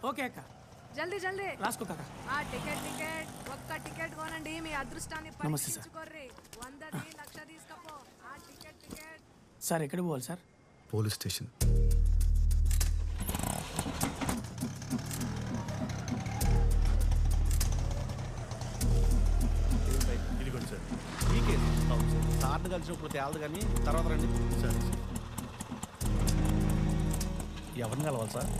Okay అక్క. జల్దీ జల్దీ రాసుకో కాక. ఆ టికెట్ ఒక్క టికెట్ కొనండి, మీ అదృష్టాన్ని నమస్తే సార్. పరీక్షించుకోర్రి. 100ది 1,00,000 తీసుకపో. ఆ టికెట్ సార్ ఎక్కడ పోవాలి సార్? Police station. ఇదిగోండి సార్. ఈ కేసు అవును సార్. సార్ని కలిసినప్పుడు తేలదు కానీ తర్వాత రండి. సరే ఎవరిని కలవాలి సార్?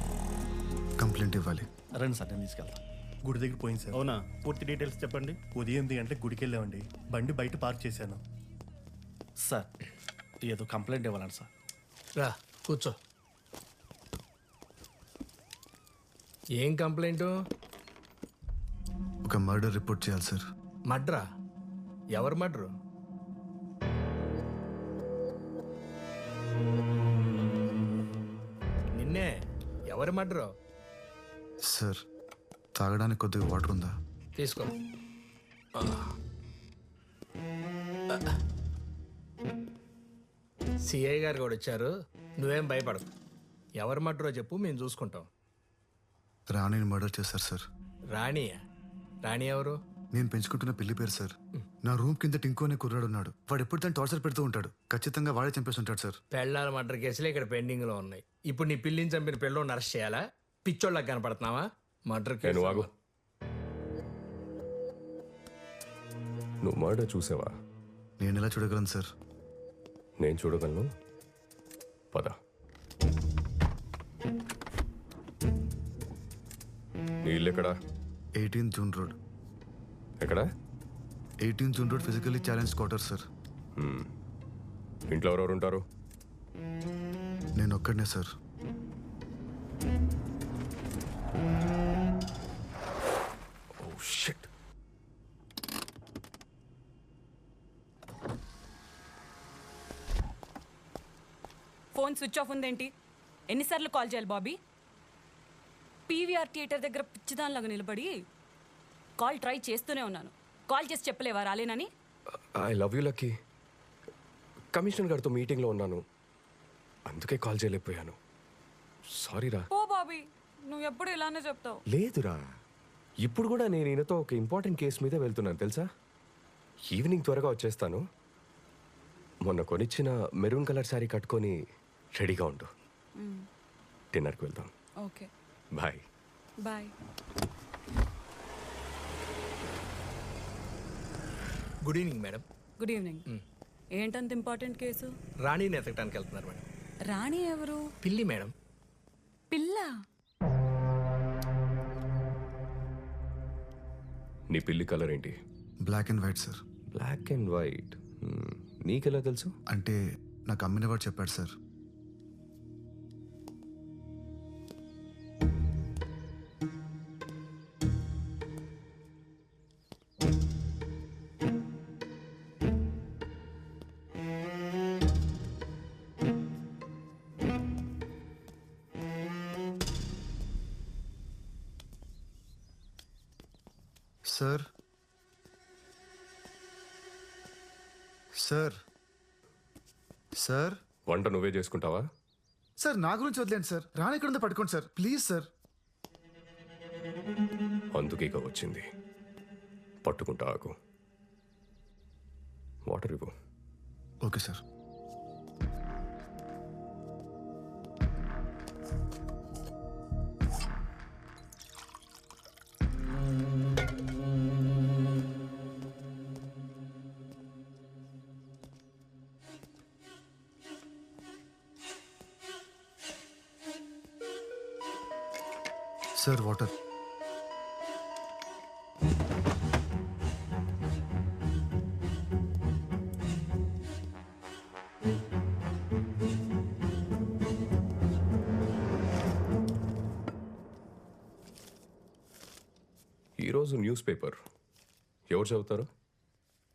కంప్లైంట్ ఇవ్వాలి. రండి సార్, నేను తీసుకెళ్తాను. గుడి దగ్గర పోయింది సార్. అవునా? పూర్తి డీటెయిల్స్ చెప్పండి. ఉదయం 8 గంటలకు గుడికి వెళ్ళామండి. బండి బయట పార్క్ చేశాను. సార్ ఏదో కంప్లైంట్ ఇవ్వాలండి సార్. రా కూర్చో. ఏం కంప్లైంట్? ఒక మర్డర్ రిపోర్ట్ చేయాలి సార్. మడ్రా? ఎవరు మడ్రు? నిన్నే. ఎవరు మడ్రు? సార్ తాగడానికి కొద్దిగా వాటర్ ఉందా? తీసుకో. సిఐ గారు కూడా వచ్చారు, నువ్వేం భయపడకు. ఎవరు మడ్రో చెప్పు, మేము చూసుకుంటాం. రాణిని మర్డర్ చేశారు సార్. రాణియా? రాణి ఎవరు? నేను పెంచుకుంటున్న పిల్లి పేరు సార్. నా రూమ్ కింద టింకు అనే కుర్రాడు ఉన్నాడు. వాడు ఎప్పుడు దాన్ని టార్చర్ పెడుతూ ఉంటాడు. ఖచ్చితంగా వాడే చంపేసి ఉంటాడు సార్. పెళ్ళాల మర్డర్ కేసులు ఇక్కడ పెండింగ్ లో ఉన్నాయి. ఇప్పుడు నీ పిల్లిని చంపిన పిల్లని అరెస్ట్ చేయాలా? పిచ్చోళ్ళకి కనపడుతున్నావా? Murder case. ఆగు. నువ్వు మర్డర్ చూసావా? నేను ఎలా చూడగలను సార్? నేను చూడగలను. పద. నీ ఇల్లు ఎక్కడా? 18 జూన్ రోడ్. ఎక్కడా? 18 June road physically challenge quarter sir. ఇంట్లో ఎవరెవరు ఉంటారు? నేను ఒక్కడనే sir. Oh shit. Phone switch off ఉందేంటి? ఎన్నిసార్లు కాల్ చేయాలి బాబీ? పీవీఆర్ థియేటర్ దగ్గర పిచ్చిదానిలాగా నిలబడి కాల్ ట్రై చేస్తూనే ఉన్నాను. కాల్ చేసి చెప్పలేవా రాలేనని? I love you Lucky. Commissioner గారితో మీటింగ్లో ఉన్నాను, అందుకే కాల్ చేయలేకపోయాను. సారీరా. ఓ బాబీ, నువ్వు ఎప్పుడు ఇలానే చెప్తావు. లేదురా, ఇప్పుడు కూడా నేను ఈయనతో ఒక ఇంపార్టెంట్ కేసు మీద వెళ్తున్నాను తెలుసా. ఈవినింగ్ త్వరగా వచ్చేస్తాను. మొన్న కొనిచ్చిన మెరూన్ కలర్ శారీ కట్టుకొని రెడీగా ఉండు. డిన్నర్కి వెళ్తాం. Okay bye. Bye. Good evening madam. Good evening. ఏంటంత ఇంపార్టెంట్ కేసు? రాణిని ఎతకడానికి వెళ్తున్నారు మేడం. రాణి ఎవరు? పిల్లి మేడం. పిల్ల? నీ పిల్లి కలర్ ఏంటి? Black and white sir. Black and white. నీకెలా తెలుసు? అంటే నాకు అమ్మిన వాడు చెప్పాడు సార్. సార్ సార్ సార్ వంట నువ్వే చేసుకుంటావా? సార్ నా గురించి వదిలేండి సార్. రాని ఎక్కడ ఉందో పట్టుకోండి సార్ ప్లీజ్ సార్. అందుకే ఇక వచ్చింది. పట్టుకుంటా ఆకు. వాటర్ ఇవ్వు. Okay sir. Sir water. ఈరోజు న్యూస్ పేపర్ ఎవరు చదువుతారు?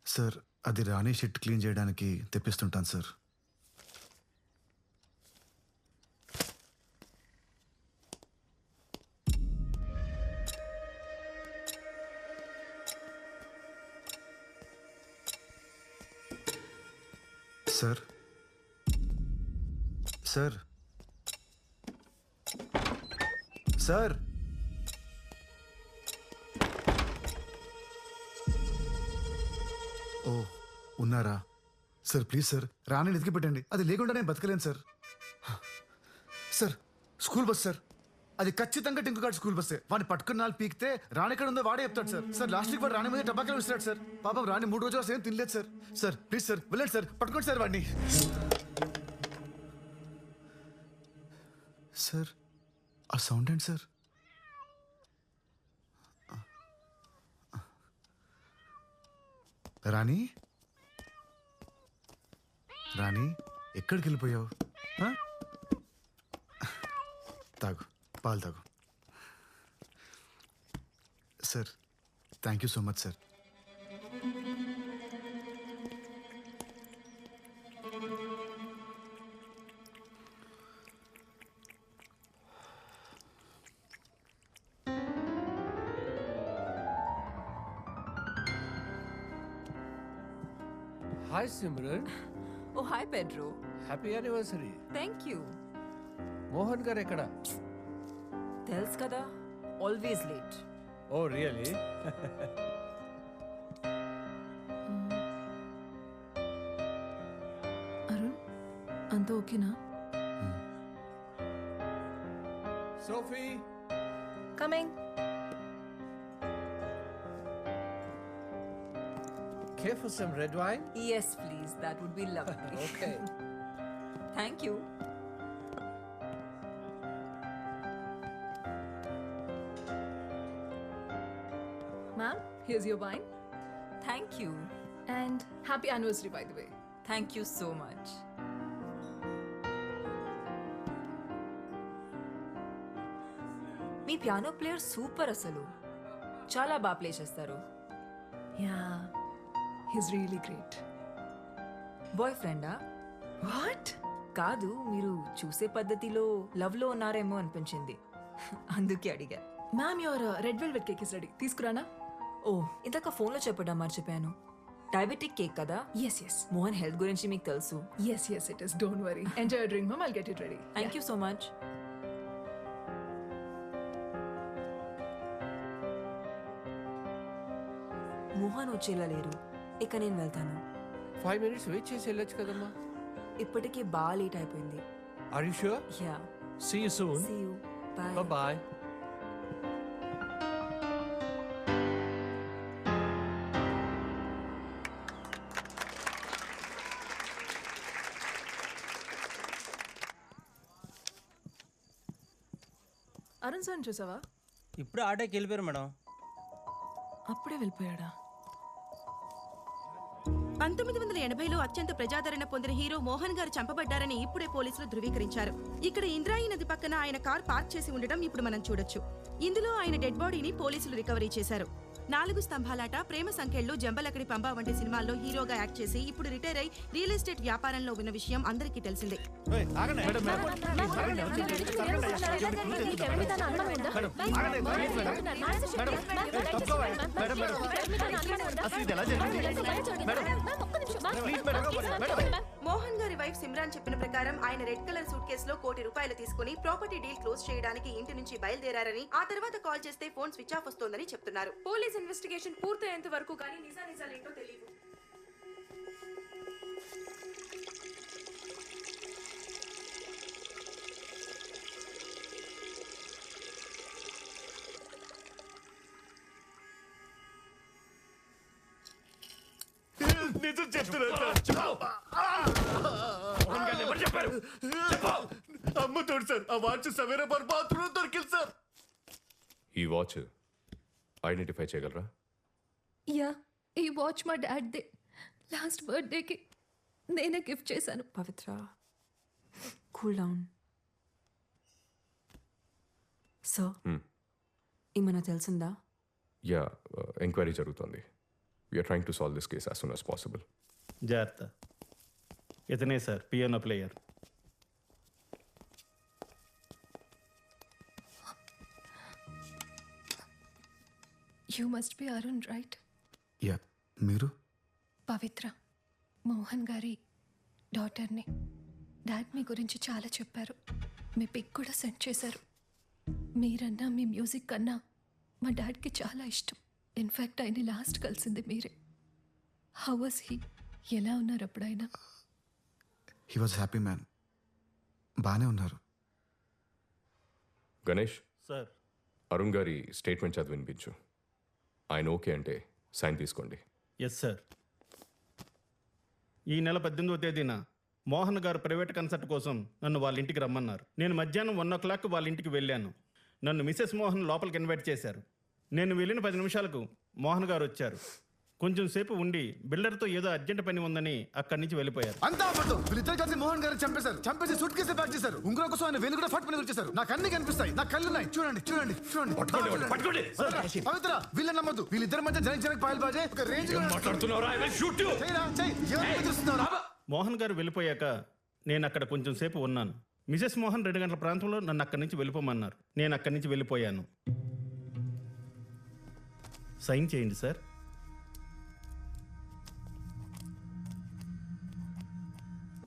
సార్ అది రాణి షిట్ క్లీన్ చేయడానికి తెప్పిస్తుంటాను సార్. సార్ సార్ సార్ ఓ ఉన్నారా సార్? ప్లీజ్ సార్ రాణిని ఎతికి పెట్టండి. అది లేకుండా నేను బతకలేను sir. Sir school bus sir, అది ఖచ్చితంగా టింకు గారి స్కూల్ బస్సే. వాడిని పట్టుకున్న నాలుగు పీకితే రాణి ఎక్కడ ఉందో వాడే చెప్తాడు సార్. సార్ లాస్ట్ వీక్ వాడు రాణి మీద టబాకాలు ఇస్తాడు సార్. పాపం రాణి 3 రోజులు ఏం తినలేదు సార్. సార్ ప్లీజ్ సార్ వెళ్ళండి సార్, పట్టుకోండి సార్ వాడిని. సార్ ఆ సౌండ్ ఏంటి సార్? రాణి, రాణి ఎక్కడికి వెళ్ళిపోయావు? ఆ? తాగు, పాలు తాగు. Sir thank you so much sir. Hi Simran, oh hi Pedro. Happy anniversary. Thank you. Mohan గారు ఎక్కడ? తెలుసు కదా, always late. Oh really? Arun అంత ఓకేనా? Sophie, coming. care for some red wine? Yes, please. That would be lovely. Okay. Thank you. Ma'am, here's your wine. Thank you. And happy anniversary, by the way. Thank you so much. మీ piano player super అసలు. చాలా బాగా play చేస్తారు. Yeah, he's really great. Boy ఫ్రెండా? What? కాదు, మీరు చూసే పద్ధతిలో లవ్ లో ఉన్నారేమో అనిపించింది, అందుకే అడిగా. Ma'am, your red velvet cake is ready. తీసుకురానా? ఓ, ఇందాక ఫోన్లో చెప్పడం మర్చిపోయాను. డయాబెటిక్ కేక్ కదా? Yes, yes. మోహన్ హెల్త్ గురించి మీకు తెలుసు. Yes, yes, it is. Don't worry. Enjoy your drink, ma'am. I'll get it ready. Thank you so much. Mohan వచ్చేలా లేరు, ఇక నేను వెళ్తాను. 5 minutes వెయిట్ చేసి వెళ్ళొచ్చు కదమ్మా. ఇప్పటికే బాగా లేట్ అయిపోయింది. Are you sure? Yeah, See you soon. See you, bye. Bye-bye. Arun sir చూసావా? ఇప్పుడు ఆటోకి వెళ్ళిపోయారు మేడం. అప్పుడే వెళ్ళిపోయాడా? 1980లో అత్యంత ప్రజాదరణ పొందిన హీరో మోహన్ గారు చంపబడ్డారని ఇప్పుడే పోలీసులు ధృవీకరించారు. ఇక్కడ ఇంద్రాయి నది పక్కన ఆయన కార్ పార్క్ చేసి ఉండడం ఇప్పుడు మనం చూడొచ్చు. ఇందులో ఆయన డెడ్ బాడీని పోలీసులు రికవరీ చేశారు. 4 స్తంభాలాట, ప్రేమ సంఖ్యలు, జంబలకడి పంబా వంటి సినిమాల్లో హీరోగా యాక్ట్ చేసి ఇప్పుడు రిటైర్ అయి రియల్ ఎస్టేట్ వ్యాపారంలో ఉన్న విషయం అందరికీ తెలిసిందే. మోహన్ గారి వైఫ్ సిమ్రాన్ చెప్పిన ప్రకారం ఆయన రెడ్ కలర్ సూట్ కేసులో ₹1 కోటి తీసుకుని ప్రాపర్టీ డీల్ క్లోజ్ చేయడానికి ఇంటి నుంచి బయలుదేరారని, ఆ తర్వాత కాల్ చేస్తే ఫోన్ స్విచ్ ఆఫ్ వస్తోందని చెప్తున్నారు. పోలీస్ ఇన్వెస్టిగేషన్ పూర్తయ్యేంత వరకు కానీ నిజానిజాలేంటో తెలియదు. నిజం చెప్తున్నారు. అమ్మ తోడు సార్, ఆ వాచ్ సవేరా బాత్రూమ్ దొరికింది సార్. ఈ వాచ్ ఐడెంటిఫై చేయగలరా? యా, ఈ వాచ్ మా డాడ్ దే. లాస్ట్ బర్త్డేకి నేనే గిఫ్ట్ చేశాను. పవిత్ర, కూల్ డౌన్. సో ఏమైనా తెలిసిందా? యా, ఎంక్వైరీ జరుగుతుంది. We're trying to solve this case as soon as possible. జాగ్రత్త, ఇతనే sir piano player. You must be Arun, right? Yeah, మీరు? పవిత్ర, మోహన్ గారి డాటర్ని. డాడ్ మీ గురించి చాలా చెప్పారు. మీ పిక్ కూడా సెండ్ చేశారు. మీరన్నా మీ మ్యూజిక్ కన్నా మా డాడ్కి చాలా ఇష్టం. ఇన్ఫ్యాక్ట్ ఆయన లాస్ట్ కలిసింది మీరే. How was he? ఎలా ఉన్నారు అప్పుడైనా? He was happy man. బాగానే ఉన్నారు. గణేష్, సార్ అరుణ్ గారి స్టేట్మెంట్ చదివి వినిపించు. ఆయన ఓకే అంటే సైన్ తీసుకోండి. Yes sir. ఈ నెల 18వ తేదీన మోహన్ గారు ప్రైవేట్ కన్సర్ట్ కోసం నన్ను వాళ్ళ ఇంటికి రమ్మన్నారు. నేను మధ్యాహ్నం 1 వాళ్ళ ఇంటికి వెళ్ళాను. నన్ను మిసెస్ మోహన్ లోపలికి ఇన్వైట్ చేశారు. నేను వెళ్ళిన 10 నిమిషాలకు మోహన్ గారు వచ్చారు. కొంచెం సేపు ఉండి బిల్డర్తో ఏదో అర్జెంట్ పని ఉందని అక్కడి నుంచి వెళ్ళిపోయారు. అంతా అబద్ధం. వీళ్ళిద్దరు కలిసి మోహన్ గారిని చంపేశారు. చంపేసి సూట్ కేసు ప్యాక్ చేశారు. ఉంగరం కోసం ఆయన వేలు కూడా ఫట్ పని వచ్చేసారు. నాకు అన్ని కనిపిస్తాయి. నాకు కళ్ళు ఉన్నాయి. చూడండి చూడండి చూడండి. పవిత్ర, వీళ్ళని నమ్మద్దు. వీళ్ళిద్దరి మధ్య జనక్ పాయల్ బాజే ఒక రేంజ్ మోహన్ గారు వెళ్ళిపోయాక నేను అక్కడ కొంచెం సేపు ఉన్నాను. మిసెస్ మోహన్ 2 గంటల ప్రాంతంలో నన్ను అక్కడి నుంచి వెళ్ళిపోమన్నారు. నేను అక్కడి నుంచి వెళ్ళిపోయాను. సైన్ చేయండి సార్.